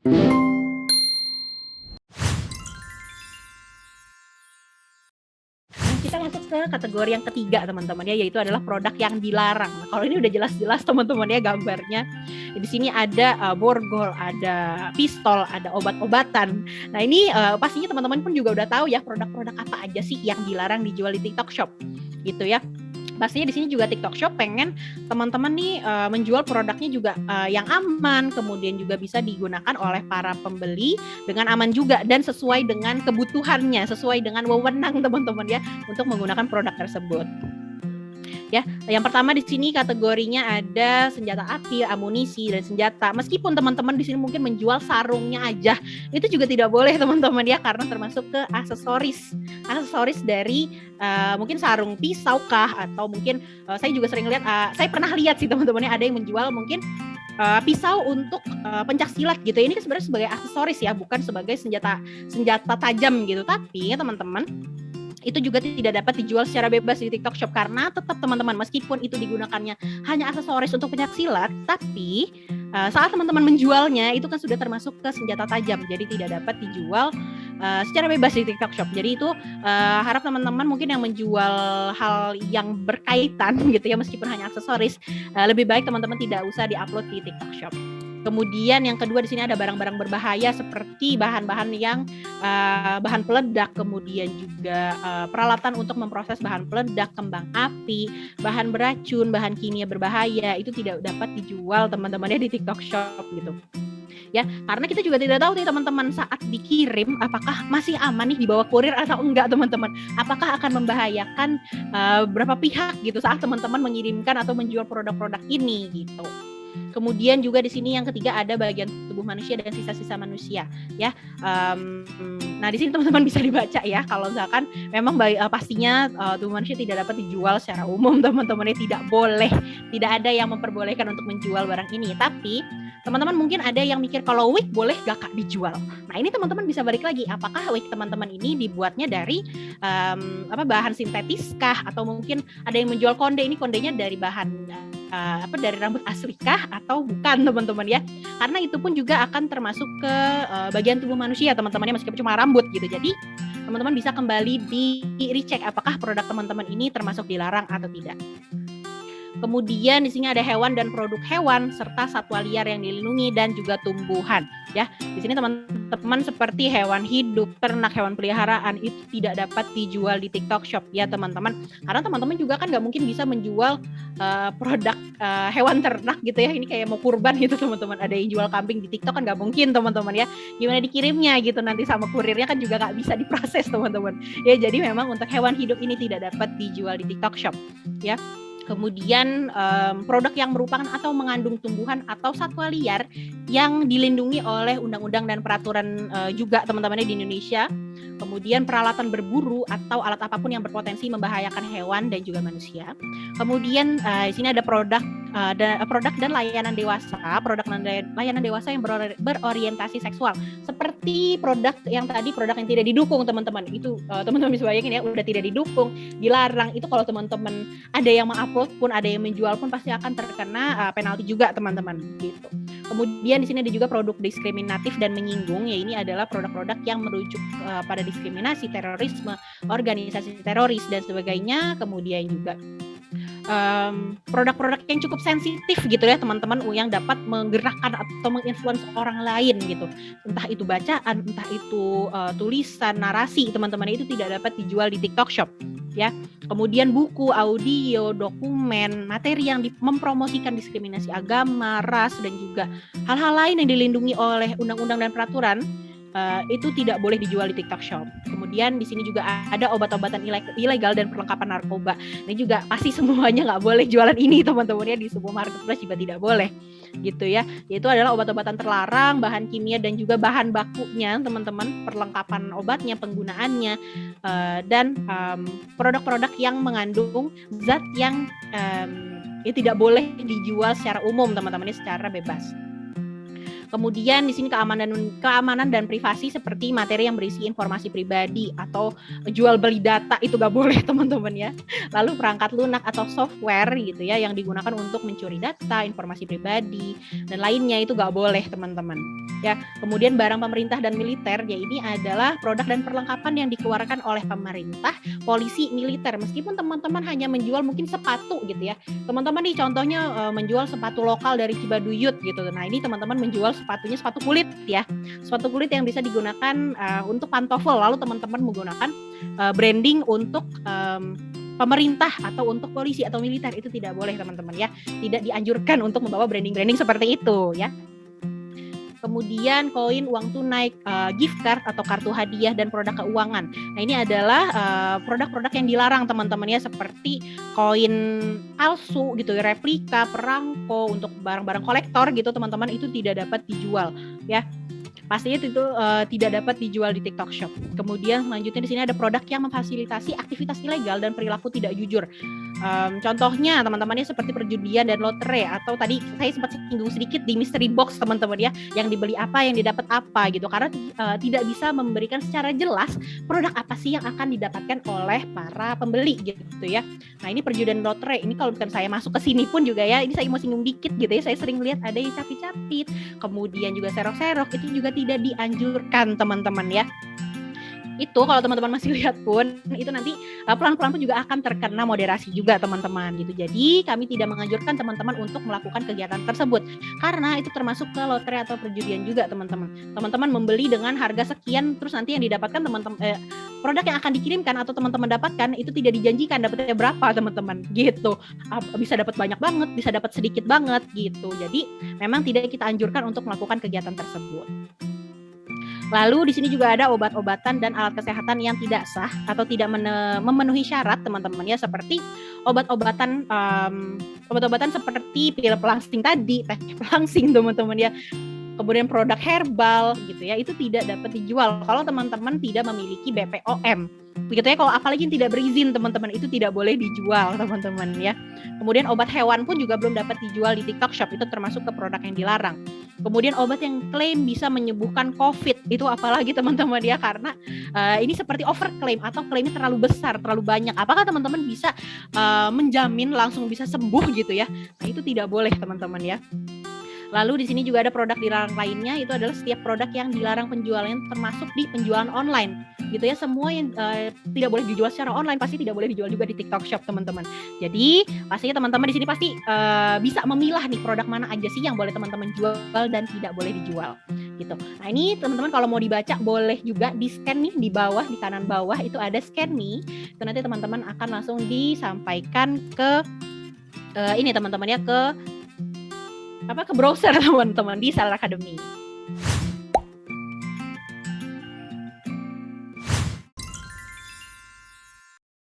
Kita masuk ke kategori yang ketiga teman-teman ya, yaitu adalah produk yang dilarang. Nah, kalau ini udah jelas-jelas teman-teman ya gambarnya. Di sini ada borgol, ada pistol, ada obat-obatan. Nah ini pastinya teman-teman pun juga udah tahu ya produk-produk apa aja sih yang dilarang dijual di TikTok Shop gitu ya. Pastinya di sini juga TikTok Shop pengen teman-teman nih menjual produknya juga yang aman, kemudian juga bisa digunakan oleh para pembeli dengan aman juga dan sesuai dengan kebutuhannya, sesuai dengan wewenang teman-teman ya untuk menggunakan produk tersebut. Ya, yang pertama di sini kategorinya ada senjata api, amunisi dan senjata. Meskipun teman-teman di sini mungkin menjual sarungnya aja, itu juga tidak boleh teman-teman ya, karena termasuk ke aksesoris dari mungkin sarung pisau kah, atau mungkin saya juga sering lihat, saya pernah lihat sih teman-teman ya, ada yang menjual mungkin pisau untuk pencak silat gitu. Ini kan sebenarnya sebagai aksesoris ya, bukan sebagai senjata tajam gitu. Tapi teman-teman, itu juga tidak dapat dijual secara bebas di TikTok Shop, karena tetap teman-teman meskipun itu digunakannya hanya aksesoris untuk pencak-silat, tapi saat teman-teman menjualnya itu kan sudah termasuk ke senjata tajam, jadi tidak dapat dijual secara bebas di TikTok Shop. Jadi itu harap teman-teman mungkin yang menjual hal yang berkaitan gitu ya, meskipun hanya aksesoris, lebih baik teman-teman tidak usah diupload di TikTok Shop. Kemudian yang kedua di sini ada barang-barang berbahaya seperti bahan-bahan yang bahan peledak, kemudian juga peralatan untuk memproses bahan peledak, kembang api, bahan beracun, bahan kimia berbahaya, itu tidak dapat dijual teman-temannya di TikTok Shop gitu. Ya, karena kita juga tidak tahu nih teman-teman saat dikirim apakah masih aman nih dibawa kurir atau enggak teman-teman. Apakah akan membahayakan berapa pihak gitu saat teman-teman mengirimkan atau menjual produk-produk ini gitu. Kemudian juga di sini yang ketiga ada bagian tubuh manusia dan sisa-sisa manusia ya. Nah di sini teman-teman bisa dibaca ya, kalau misalkan memang pastinya tubuh manusia tidak dapat dijual secara umum teman-teman, tidak boleh, tidak ada yang memperbolehkan untuk menjual barang ini. Tapi teman-teman mungkin ada yang mikir kalau wig boleh gak kak dijual. Nah ini teman-teman bisa balik lagi, apakah wig teman-teman ini dibuatnya dari bahan sintetis kah, atau mungkin ada yang menjual konde, ini kondenya dari bahan dari rambut asli kah atau bukan teman-teman ya, karena itu pun juga akan termasuk ke bagian tubuh manusia teman-teman ya, meskipun cuma rambut gitu. Jadi teman-teman bisa kembali di recheck apakah produk teman-teman ini termasuk dilarang atau tidak. Kemudian di sini ada hewan dan produk hewan serta satwa liar yang dilindungi dan juga tumbuhan ya. Di sini teman-teman seperti hewan hidup, ternak, hewan peliharaan itu tidak dapat dijual di TikTok Shop ya teman-teman. Karena teman-teman juga kan nggak mungkin bisa menjual produk hewan ternak gitu ya. Ini kayak mau kurban gitu teman-teman. Ada yang jual kambing di TikTok kan nggak mungkin teman-teman ya. Gimana dikirimnya gitu nanti sama kurirnya kan juga nggak bisa diproses teman-teman. Ya jadi memang untuk hewan hidup ini tidak dapat dijual di TikTok Shop ya. Kemudian produk yang merupakan atau mengandung tumbuhan atau satwa liar yang dilindungi oleh undang-undang dan peraturan juga teman-teman di Indonesia. Kemudian peralatan berburu atau alat apapun yang berpotensi membahayakan hewan dan juga manusia. Kemudian di sini ada produk dan layanan dewasa, layanan dewasa yang berorientasi seksual. Seperti produk yang tadi, produk yang tidak didukung teman-teman. Itu teman-teman bisa bayangin ya, udah tidak didukung, dilarang. Itu kalau teman-teman ada yang mengupload pun, ada yang menjual pun pasti akan terkena penalti juga teman-teman gitu. Kemudian di sini ada juga produk diskriminatif dan menyinggung, ya ini adalah produk-produk yang merujuk pada diskriminasi, terorisme, organisasi teroris dan sebagainya. Kemudian juga produk-produk yang cukup sensitif gitu ya teman-teman, yang dapat menggerakkan atau menginfluence orang lain gitu, entah itu bacaan, entah itu tulisan, narasi teman-teman, itu tidak dapat dijual di TikTok Shop ya. Kemudian buku, audio, dokumen, materi yang mempromosikan diskriminasi agama, ras dan juga hal-hal lain yang dilindungi oleh undang-undang dan peraturan itu tidak boleh dijual di TikTok Shop. Kemudian di sini juga ada obat-obatan ilegal dan perlengkapan narkoba. Ini juga pasti semuanya nggak boleh jualan ini teman-teman ya, di sebuah marketplace juga tidak boleh gitu ya. Yaitu adalah obat-obatan terlarang, bahan kimia dan juga bahan bakunya teman-teman, perlengkapan obatnya, penggunaannya, dan produk-produk yang mengandung zat yang tidak boleh dijual secara umum teman-teman, secara bebas. Kemudian di sini keamanan dan privasi seperti materi yang berisi informasi pribadi atau jual beli data itu gak boleh teman-teman ya. Lalu perangkat lunak atau software gitu ya yang digunakan untuk mencuri data, informasi pribadi dan lainnya itu gak boleh teman-teman. Ya, kemudian barang pemerintah dan militer ya ini adalah produk dan perlengkapan yang dikeluarkan oleh pemerintah, polisi, militer. Meskipun teman-teman hanya menjual mungkin sepatu gitu ya. Teman-teman nih contohnya menjual sepatu lokal dari Cibaduyut gitu. Nah, ini teman-teman menjual sepatunya sepatu kulit ya. Sepatu kulit yang bisa digunakan untuk pantofel. Lalu teman-teman menggunakan branding untuk pemerintah atau untuk polisi atau militer, itu tidak boleh teman-teman ya. Tidak dianjurkan untuk membawa branding-branding seperti itu ya. Kemudian koin, uang tunai, gift card atau kartu hadiah dan produk keuangan. Nah, ini adalah produk-produk yang dilarang teman-teman ya, seperti koin palsu gitu, replika, perangko untuk barang-barang kolektor gitu teman-teman, itu tidak dapat dijual ya. Pastinya itu tidak dapat dijual di TikTok Shop. Kemudian selanjutnya di sini ada produk yang memfasilitasi aktivitas ilegal dan perilaku tidak jujur. Contohnya teman-temannya seperti perjudian dan lotre, atau tadi saya sempat singgung sedikit di mystery box teman-teman ya, yang dibeli apa, yang didapat apa gitu, karena tidak bisa memberikan secara jelas produk apa sih yang akan didapatkan oleh para pembeli gitu ya. Nah, ini perjudian lotre, ini kalau bukan saya masuk ke sini pun juga ya, ini saya mau singgung dikit gitu ya, saya sering lihat ada yang capit-capit, kemudian juga serok-serok, itu juga tidak dianjurkan teman-teman ya. Itu kalau teman-teman masih lihat pun itu nanti pelan-pelan pun juga akan terkena moderasi juga teman-teman gitu. Jadi kami tidak menganjurkan teman-teman untuk melakukan kegiatan tersebut karena itu termasuk ke lotre atau perjudian juga teman-teman. Teman-teman membeli dengan harga sekian, terus nanti yang didapatkan teman-teman produk yang akan dikirimkan atau teman-teman dapatkan itu tidak dijanjikan dapatnya berapa teman-teman gitu. Bisa dapat banyak banget, bisa dapat sedikit banget gitu. Jadi memang tidak kita anjurkan untuk melakukan kegiatan tersebut. Lalu di sini juga ada obat-obatan dan alat kesehatan yang tidak sah atau tidak memenuhi syarat teman-teman ya, seperti obat-obatan seperti pil pelangsing tadi, teh pelangsing teman-teman ya. Kemudian produk herbal gitu ya, itu tidak dapat dijual kalau teman-teman tidak memiliki BPOM. Begitu ya, kalau apalagi yang tidak berizin teman-teman, itu tidak boleh dijual teman-teman ya. Kemudian obat hewan pun juga belum dapat dijual di TikTok Shop, itu termasuk ke produk yang dilarang. Kemudian obat yang klaim bisa menyembuhkan COVID, itu apalagi teman-teman ya, karena ini seperti overclaim atau klaimnya terlalu besar, terlalu banyak. Apakah teman-teman bisa menjamin langsung bisa sembuh gitu ya? Nah, itu tidak boleh teman-teman ya. Lalu di sini juga ada produk dilarang lainnya, itu adalah setiap produk yang dilarang penjualannya termasuk di penjualan online gitu ya. Semua yang tidak boleh dijual secara online pasti tidak boleh dijual juga di TikTok Shop teman-teman. Jadi pastinya teman-teman di sini pasti bisa memilah nih produk mana aja sih yang boleh teman-teman jual dan tidak boleh dijual gitu. Nah, ini teman-teman kalau mau dibaca boleh juga di scan nih di bawah, di kanan bawah itu ada scan me. Itu nanti teman-teman akan langsung disampaikan ke ini teman-teman ya, ke browser teman-teman di Seller Academy.